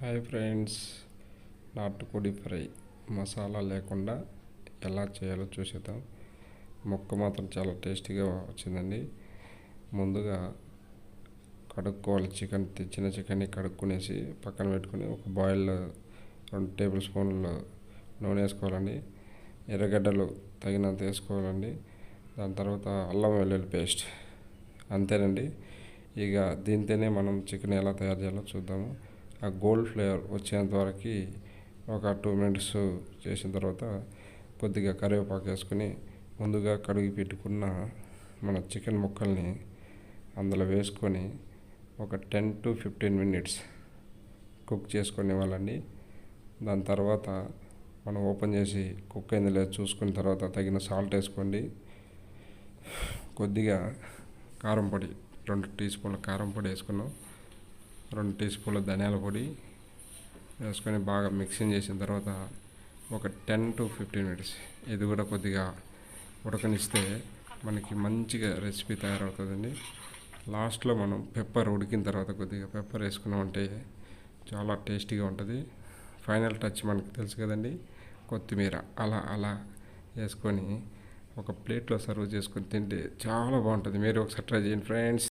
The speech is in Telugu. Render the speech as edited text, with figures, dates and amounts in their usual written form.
హాయ్ ఫ్రెండ్స్, నాటుకోడి ఫ్రై మసాలా లేకుండా ఎలా చేయాలో చూసేద్దాం. ముక్క మాత్రం చాలా టేస్టీగా వచ్చిందండి. ముందుగా కడుక్కోవాలి. తెచ్చిన చికెన్ని కడుక్కునేసి పక్కన పెట్టుకుని ఒక బాయిల్లో 2 టేబుల్ స్పూన్లు నూనె వేసుకోవాలండి. ఎర్రగడ్డలు తగినంత వేసుకోవాలండి. దాని తర్వాత అల్లం వెల్లుల్లి పేస్ట్. అంతేనండి. ఇక దీంతోనే మనం చికెన్ ఎలా తయారు చేయాలో చూద్దాము. ఆ గోల్డ్ ఫ్లేవర్ వచ్చేంత వరకు ఒక 2 మినిట్స్ చేసిన తర్వాత కొద్దిగా కరివేపాకు వేసుకుని ముందుగా కడిగి పెట్టుకున్న మన చికెన్ ముక్కల్ని అందులో వేసుకొని ఒక 10 to 15 మినిట్స్ కుక్ చేసుకొని ఇవ్వాలండి. దాని తర్వాత మనం ఓపెన్ చేసి కుక్ అయింది లేదు చూసుకున్న తర్వాత తగిన సాల్ట్ వేసుకోండి. కొద్దిగా కారం పొడి 2 టీ స్పూన్ల కారం పొడి వేసుకున్నాం. 2 టీ స్పూన్ల ధనియాల పొడి వేసుకొని బాగా మిక్సింగ్ చేసిన తర్వాత ఒక 10 to 15 మినిట్స్ ఇది కూడా కొద్దిగా ఉడకనిస్తే మనకి మంచిగా రెసిపీ తయారవుతుందండి. లాస్ట్లో మనం పెప్పర్ ఉడికిన తర్వాత కొద్దిగా పెప్పర్ వేసుకున్నామంటే చాలా టేస్టీగా ఉంటుంది. ఫైనల్ టచ్ మనకు తెలుసు కదండి, కొత్తిమీర అలా వేసుకొని ఒక ప్లేట్లో సర్వ్ చేసుకొని తింటే చాలా బాగుంటుంది. మీరు ఒకసారి ట్రై చేయండి ఫ్రెండ్స్.